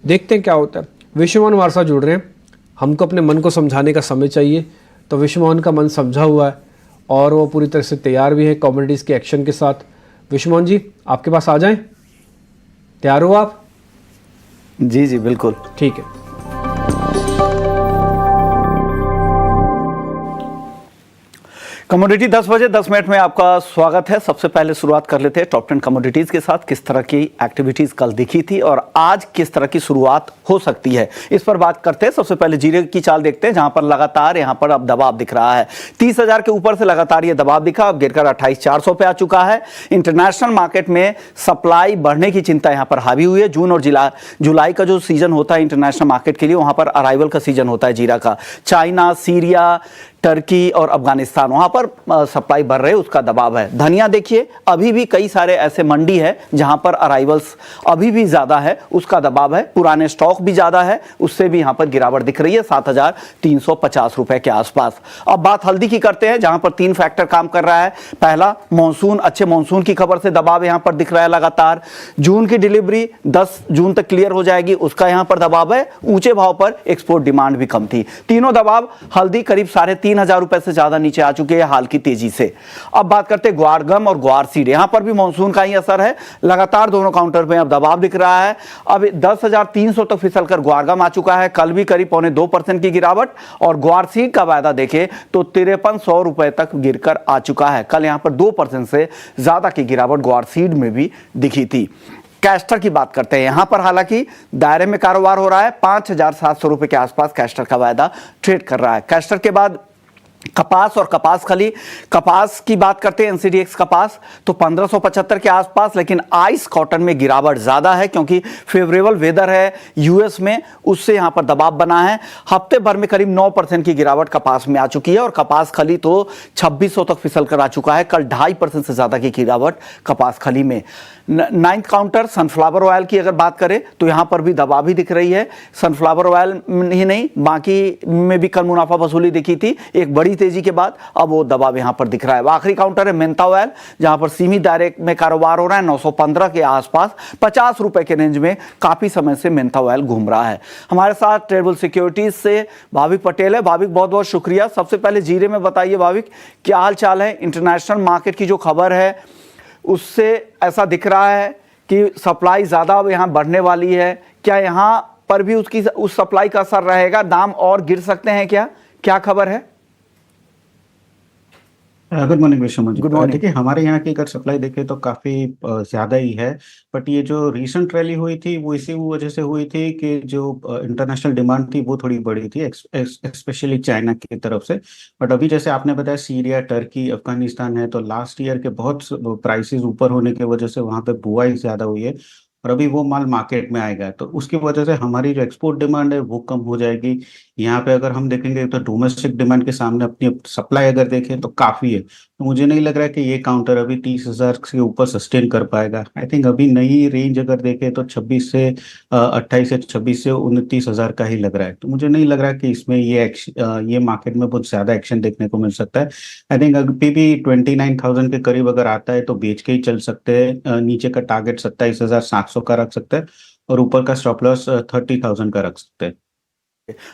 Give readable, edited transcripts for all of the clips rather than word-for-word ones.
देखते हैं क्या होता है। विश्वमोहन वारसा जुड़ रहे हैं, हमको अपने मन को समझाने का समय चाहिए। तो विश्वमोहन का मन समझा हुआ है और वो पूरी तरह से तैयार भी है कमोडिटीज़ के एक्शन के साथ। विश्वमोहन जी आपके पास आ जाएं, तैयार हो आप? जी जी बिल्कुल ठीक है। कमोडिटी 10 बजे 10 मिनट में आपका स्वागत है। सबसे पहले शुरुआत कर लेते हैं टॉप 10 कमोडिटीज के साथ। किस तरह की एक्टिविटीज कल दिखी थी और आज किस तरह की शुरुआत हो सकती है, इस पर बात करते हैं। सबसे पहले जीरे की चाल देखते हैं, जहां पर लगातार यहां पर अब दबाव दिख रहा है। 30,000 के ऊपर से लगातार ये दबाव दिखा, अब गिरकर 28,400 पे आ चुका है। इंटरनेशनल मार्केट में सप्लाई बढ़ने की चिंता यहां पर हावी हुई है। जून और जुलाई का जो सीजन होता है इंटरनेशनल मार्केट के लिए, वहां पर अराइवल का सीजन होता है जीरा का। चाइना, सीरिया, टर्की और अफगानिस्तान, वहां पर सप्लाई बढ़ रहे हैं, उसका दबाव है। धनिया देखिए, अभी भी कई सारे ऐसे मंडी है जहां पर अराइवल्स अभी भी ज्यादा है, उसका दबाव है। पुराने स्टॉक भी ज्यादा है, उससे भी यहां पर गिरावट दिख रही है 7,350 रुपए के आसपास। अब बात हल्दी की करते हैं, जहां पर 3 फैक्टर काम कर रहा है। पहला, मॉनसून, अच्छे मॉनसून की खबर से दबाव यहां पर दिख रहा है लगातार। जून की डिलीवरी 10 जून तक क्लियर हो जाएगी, उसका यहां पर दबाव है। ऊंचे भाव पर एक्सपोर्ट डिमांड भी कम थी। तीनों दबाव, हल्दी करीब 3,500 रुपए से ज्यादा नीचे आ चुके हैं हाल की तेजी से। अब बात करते हैं ग्वार गम और ग्वार सीड, यहां पर भी मानसून का ही असर है। लगातार दोनों काउंटर पे अब दबाव दिख रहा है। अब 10,300 तक फिसलकर ग्वार गम आ चुका है, कल भी करीब 0.25% की गिरावट। और ग्वार सीड का वायदा देखें तो 5300 रुपए तक गिरकर आ चुका है। कल यहां पर 2% से ज्यादा की गिरावट ग्वार सीड में भी दिखी थी। कैस्टर की बात करते हैं, यहां पर हालांकि दायरे में कारोबार हो रहा है। 5,700 रुपए के आसपास कैस्टर का वायदा ट्रेड कर रहा है। कैस्टर के बाद कपास और कपास खली। कपास की बात करते हैं, एनसीडीएक्स कपास तो 1575 के आसपास, लेकिन आइस कॉटन में गिरावट ज्यादा है क्योंकि फेवरेबल वेदर है यूएस में, उससे यहां पर दबाव बना है। हफ्ते भर में करीब 9% की गिरावट कपास में आ चुकी है और कपास खली तो 2600 तक फिसल कर आ चुका है। कल 2.5% से ज्यादा की गिरावट कपास खली में। 9th काउंटर सनफ्लावर ऑयल की अगर बात करें तो यहां पर भी दबाव ही दिख रही है। सनफ्लावर ऑयल ही नहीं, बाकी में भी कल मुनाफा वसूली दिखी थी एक बड़ी तेजी के बाद, अब वो दबाव यहां पर दिख रहा है। आखिरी काउंटर है मेंथा ऑयल, जहां पर सीमित दायरे में कारोबार हो रहा है। 915 के आसपास 50 रुपए के रेंज में काफी समय से मेंथा ऑयल घूम रहा है। हमारे साथ ट्रेडबल सिक्योरिटीज से भाविक पटेल है। भाविक बहुत बहुत शुक्रिया। सबसे पहले जीरे में बताइए भाविक, क्या हाल चाल है? इंटरनेशनल मार्केट की जो खबर है उससे ऐसा दिख रहा है कि सप्लाई ज्यादा अब यहां बढ़ने वाली है, क्या यहां पर भी उस सप्लाई का असर रहेगा? दाम और गिर सकते हैं क्या? क्या खबर है? Good morning Vishwaman ji. Good morning. देखिए, हमारे यहाँ की अगर सप्लाई देखें तो काफ़ी ज़्यादा ही है। बट ये जो रीसेंट रैली हुई थी वो इसी वजह से हुई थी कि जो इंटरनेशनल डिमांड थी वो थोड़ी बढ़ी थी, स्पेशली चाइना की तरफ से। बट अभी जैसे आपने बताया सीरिया, टर्की, अफगानिस्तान है, तो लास्ट ईयर के बहुत प्राइसेस ऊपर होने की वजह से वहाँ पे बुआई ज़्यादा हुई है और अभी वो माल मार्केट में आएगा, तो उसकी वजह से हमारी जो एक्सपोर्ट डिमांड है वो कम हो जाएगी। यहाँ पे अगर हम देखेंगे तो डोमेस्टिक डिमांड के सामने अपनी सप्लाई अगर देखें तो काफ़ी है। तो मुझे नहीं लग रहा है कि ये काउंटर अभी 30,000 के ऊपर सस्टेन कर पाएगा। आई थिंक अभी नई रेंज अगर देखें तो 26 से 28 से 26 से 29,000 का ही लग रहा है। तो मुझे नहीं लग रहा कि इसमें ये मार्केट में बहुत ज़्यादा एक्शन देखने को मिल सकता है। आई थिंक अभी भी 29,000 के करीब अगर आता है तो बेच के ही चल सकते हैं। नीचे का टारगेट 27,700 का रख सकते हैं और ऊपर का स्टॉप लॉस 30,000 का रख सकते हैं।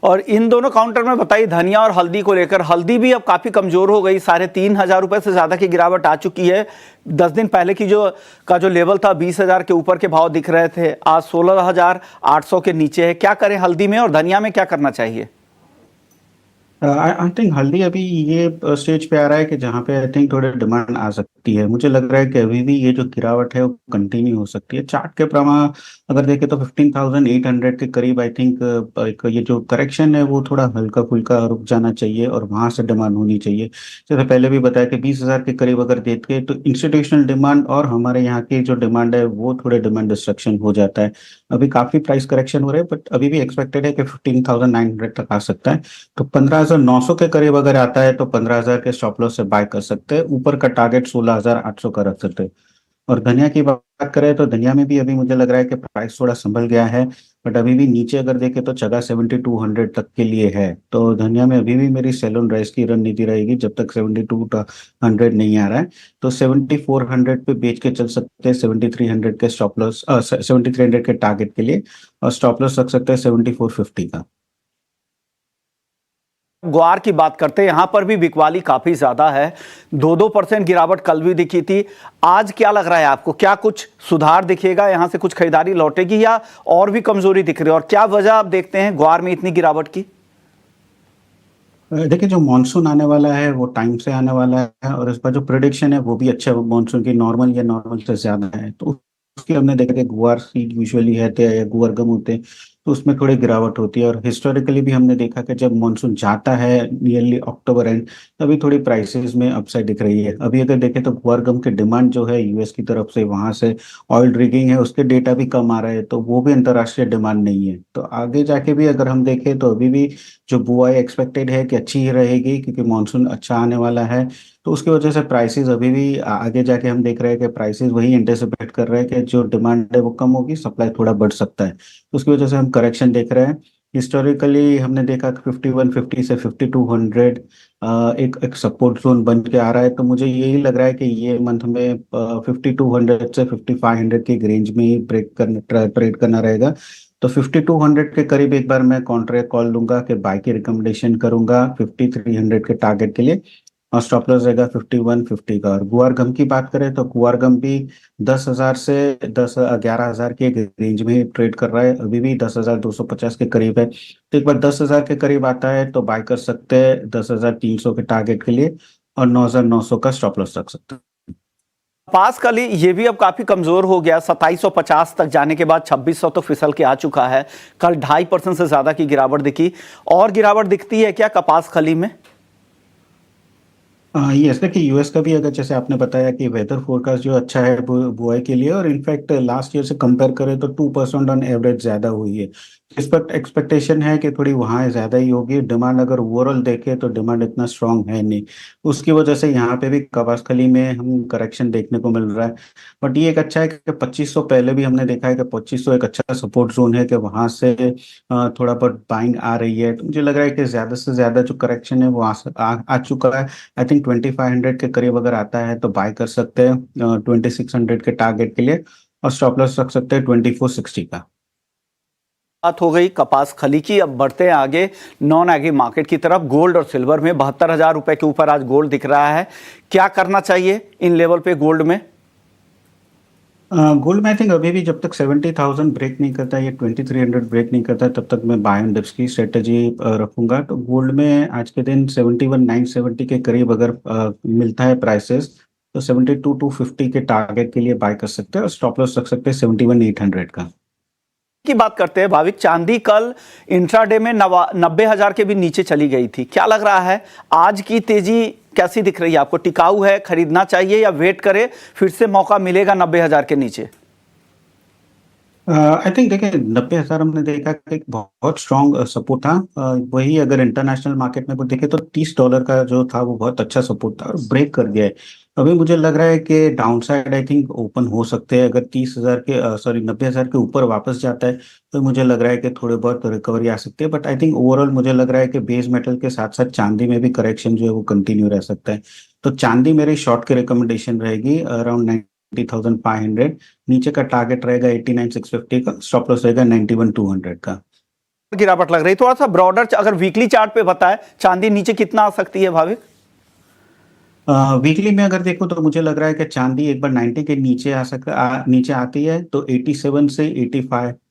और इन दोनों काउंटर में बताइए धनिया और हल्दी को लेकर, हल्दी भी अब काफी कमजोर हो गई, 3,500 रुपए से ज्यादा की गिरावट आ चुकी है। 10 दिन पहले की जो लेवल था 20,000 के ऊपर के भाव दिख रहे थे, आज 16,800 के नीचे है। क्या करें हल्दी में और धनिया में, क्या करना चाहिए? आई थिंक हल्दी अभी ये स्टेज पे आ रहा है कि जहाँ पे आई थिंक थोड़े डिमांड आ सकती है। मुझे लग रहा है कि अभी भी ये जो गिरावट है वो कंटिन्यू हो सकती है। चार्ट के प्रमाण अगर देखें तो 15,800 के करीब आई थिंक एक ये जो करेक्शन है वो थोड़ा हल्का फुल्का रुक जाना चाहिए और वहां से डिमांड होनी चाहिए। जैसे पहले भी बताया कि 20,000 के करीब अगर देखें तो इंस्टीट्यूशनल डिमांड और हमारे यहाँ की जो डिमांड है वो थोड़े डिमांड डिस्ट्रक्शन हो जाता है। अभी काफी प्राइस करेक्शन हो रहे हैं बट अभी भी एक्सपेक्टेड है कि 15,900 तक आ सकता है। तो 15,900 के करीब अगर आता है तो 15,000 के स्टॉप लॉस से बाय कर सकते हैं। ऊपर का टारगेट 16,800 का रख सकते हैं। और धनिया की बात करें तो धनिया में भी अभी मुझे लग रहा है कि प्राइस थोड़ा संभल गया है, बट अभी भी नीचे अगर देखें तो जगह 7200 तक के लिए है। तो धनिया में अभी भी मेरी सेल ऑन राइस की रणनीति रहेगी जब तक 7200 नहीं आ रहा है। तो 7400 पे बेच के चल सकते हैं 7300 के स्टॉप लॉस, 7300 के टारगेट के लिए, और स्टॉप लॉस रख सकते हैं 7450 का। ग्वार की बात करते हैं, यहां पर भी बिकवाली काफी ज्यादा है, 2-2% गिरावट कल भी दिखी थी। आज क्या लग रहा है आपको, क्या कुछ सुधार दिखेगा, यहां से कुछ खरीदारी लौटेगी या और भी कमजोरी दिख रही है, और क्या वजह आप देखते हैं ग्वार में इतनी गिरावट की? देखिए, जो मानसून आने वाला है वो टाइम से आने वाला है, और इसका जो प्रिडिक्शन है वो भी अच्छा मानसून की नॉर्मल या नॉर्मल से ज्यादा है। तो उसकी हमने देखा कि गुआर सीड यूजुअली है या गुआर गम होते हैं, तो उसमें थोड़ी गिरावट होती है। और हिस्टोरिकली भी हमने देखा कि जब मानसून जाता है नियरली अक्टूबर एंड, तभी थोड़ी प्राइसेस में अपसाइड दिख रही है। अभी अगर देखें तो गुआर गम की डिमांड जो है यूएस की तरफ से, वहां से ऑयल रिगिंग है उसके डेटा भी कम आ रहा है, तो वो भी अंतर्राष्ट्रीय डिमांड नहीं है। तो आगे जाके भी अगर हम देखें तो अभी भी जो बुआई एक्सपेक्टेड है कि अच्छी ही रहेगी, क्योंकि मानसून अच्छा आने वाला है। तो उसकी वजह से प्राइसेस अभी भी आगे जाके हम देख रहे हैं कि प्राइसेस वही एंटिसिपेट कर रहे हैं कि जो डिमांड है वो कम होगी, सप्लाई थोड़ा बढ़ सकता है। तो उसकी वजह से हम करेक्शन देख रहे हैं। हिस्टोरिकली हमने देखा कि 5150 से 5200 एक सपोर्ट जोन बन के आ रहा है। तो मुझे यही लग रहा है कि ये मंथ में 5200 से 5500 के रेंज में ही ब्रेक करना, ट्रेड करना रहेगा। तो 5200 के करीब एक बार मैं कॉन्ट्रैक्ट कॉल लूंगा कि बाय की रिकमेंडेशन करूंगा 5300 के टारगेट के लिए, और स्टॉप लॉस रहेगा 5150 का। और गुआर गम की बात करें तो गुआर गम भी 10,000 से 11,000 के रेंज में ट्रेड कर रहा है, अभी भी 10,250 के करीब है। तो एक बार 10,000 के करीब आता है तो बाय कर सकते हैं 10,300 के टारगेट के लिए, और 9,900 का स्टॉप लॉस रख सकते हैं। पास कली ये भी अब काफी कमजोर हो गया, 2750 तक जाने के बाद 2600 तो फिसल के आ चुका है। कल 2.5% से ज्यादा की गिरावट दिखी, और गिरावट दिखती है क्या कपास खली में? यस, देखिए यूएस का भी, अगर जैसे आपने बताया कि वेदर फोरकास्ट जो अच्छा है बुआई के लिए, और इनफैक्ट लास्ट ईयर से कंपेयर करें तो 2% ऑन एवरेज ज्यादा हुई है। इस पर एक्सपेक्टेशन है कि थोड़ी वहाँ ज्यादा ही होगी। डिमांड अगर ओवरऑल देखें तो डिमांड इतना स्ट्रांग है नहीं, उसकी वजह से यहाँ पे भी कपासखली में हम करेक्शन देखने को मिल रहा है। बट ये एक अच्छा है कि 2500 पहले भी हमने देखा है कि 2500 एक अच्छा सपोर्ट जोन है, कि वहां से थोड़ा बहुत बाइंग आ रही है। तो मुझे लग रहा है कि ज्यादा से ज्यादा जो करेक्शन है वो आ चुका है। आई थिंक 2500 के करीब अगर आता है तो बाय कर सकते हैं 2600 के टारगेट के लिए, और स्टॉप लॉस रख सकते हैं 2460 का। बात हो गई कपास खली की, अब बढ़ते हैं आगे नॉन एग्री मार्केट की तरफ। गोल्ड और सिल्वर में 72,000 रुपए के ऊपर आज गोल्ड दिख रहा है, क्या करना चाहिए इन लेवल पे गोल्ड में? गोल्ड में आई थिंक अभी भी जब तक 70,000 ब्रेक नहीं करता, या 2300 ब्रेक नहीं करता, तब तक मैं बाय एंड डिप्स की स्ट्रेटेजी रखूंगा। तो गोल्ड में आज के दिन 71,970 के करीब अगर मिलता है प्राइसेस, तो 72,250 के टारगेट के लिए बाय कर सकते हैं, और स्टॉप लॉस रख सकते हैं 71,800 का। की बात करते हैं भाविक, चांदी कल इंट्राडे में 90,000 के भी नीचे चली गई थी, क्या लग रहा है आज की तेजी कैसी दिख रही है आपको? टिकाऊ है, खरीदना चाहिए या वेट करे, फिर से मौका मिलेगा 90,000 के नीचे? आई थिंक देखिए 90,000 हमने देखा कि एक बहुत स्ट्रॉन्ग सपोर्ट था। वही अगर इंटरनेशनल मार्केट में को देखे तो $30 का जो था वो बहुत अच्छा सपोर्ट था, और ब्रेक कर गया है। अभी मुझे लग रहा है कि down side I think open हो सकते हैं, अगर 30,000 के, सॉरी 90,000 के ऊपर वापस जाता है तो मुझे लग रहा है कि थोड़े बहुत रिकवरी आ सकती है। बट आई थिंक ओवरऑल मुझे लग रहा है कि बेस मेटल के साथ साथ चांदी में भी करेक्शन जो है वो कंटिन्यू रह सकता है। तो चांदी मेरी शॉर्ट की रिकमेंडेशन रहेगी अराउंड 90,500, नीचे का टारगेट रहेगा 89,650 का, स्टॉप लॉस रहेगा 91,200 का। गिरावट लग रही, थोड़ा सा ब्रॉडर अगर वीकली चार्ट पे बताए चांदी नीचे कितना आ सकती है भाविक? वीकली में अगर देखो तो मुझे लग रहा है कि चांदी एक बार 90 के नीचे नीचे आती है तो 87 से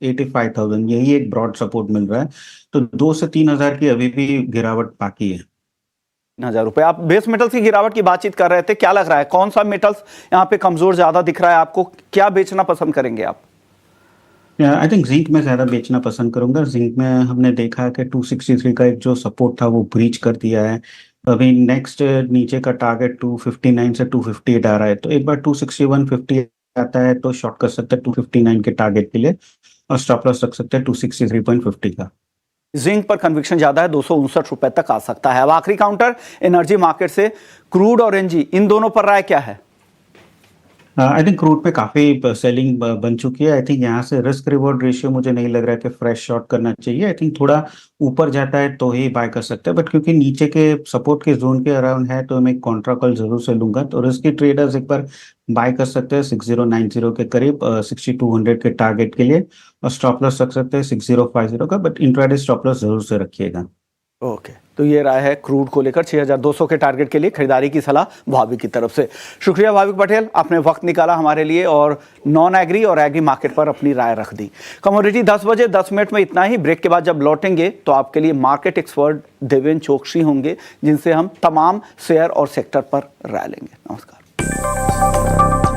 85,000 यही एक ब्रॉड सपोर्ट मिल रहा है। तो 2 से 3 हजार की अभी भी गिरावट बाकी है। 3,000 रुपए। आप बेस मेटल्स की गिरावट की बातचीत कर रहे थे, क्या लग रहा है कौन सा मेटल्स यहाँ पे कमजोर ज्यादा दिख रहा है आपको, क्या बेचना पसंद करेंगे आप? आई थिंक जिंक में ज्यादा बेचना पसंद करूंगा। जिंक में हमने देखा कि 263 का एक जो सपोर्ट था वो ब्रीच कर दिया है। अभी नेक्स्ट नीचे का टारगेट 259 से 258 आ रहा है, तो एक बार 261.50 आता है तो शॉर्ट कर सकते हैं 259 के टारगेट के लिए, और स्टॉप लॉस रख सकते हैं 263.50 का। जिंक पर कन्विक्शन ज्यादा है, 259 रुपए तक आ सकता है। अब आखिरी काउंटर एनर्जी मार्केट से, क्रूड और एनर्जी इन दोनों पर राय क्या है? आई थिंक क्रूड पे काफी सेलिंग बन चुकी है। आई थिंक यहाँ से रिस्क रिवॉर्ड रेशियो मुझे नहीं लग रहा है कि फ्रेश शॉट करना चाहिए। आई थिंक थोड़ा ऊपर जाता है तो ही बाय कर सकते हैं, बट क्योंकि नीचे के सपोर्ट के जोन के अराउंड है तो मैं एक कॉन्ट्रा कॉल जरूर से लूंगा। तो रिस्की ट्रेडर्स एक बार बाय कर सकते हैं 6090 के करीब, 6200 के टारगेट के लिए, और स्टॉप लॉस रख सकते हैं 6050 का, बट इंट्राडे स्टॉप लॉस जरूर से रखिएगा। ओके, तो ये राय है क्रूड को लेकर 6200 के टारगेट के लिए खरीदारी की सलाह भाविक की तरफ से। शुक्रिया भाविक पटेल, आपने वक्त निकाला हमारे लिए और नॉन एग्री और एग्री मार्केट पर अपनी राय रख दी। कमोडिटी 10 बजे 10 मिनट में इतना ही। ब्रेक के बाद जब लौटेंगे तो आपके लिए मार्केट एक्सपर्ट देवेंद्र चोकसी होंगे, जिनसे हम तमाम शेयर और सेक्टर पर राय लेंगे। नमस्कार।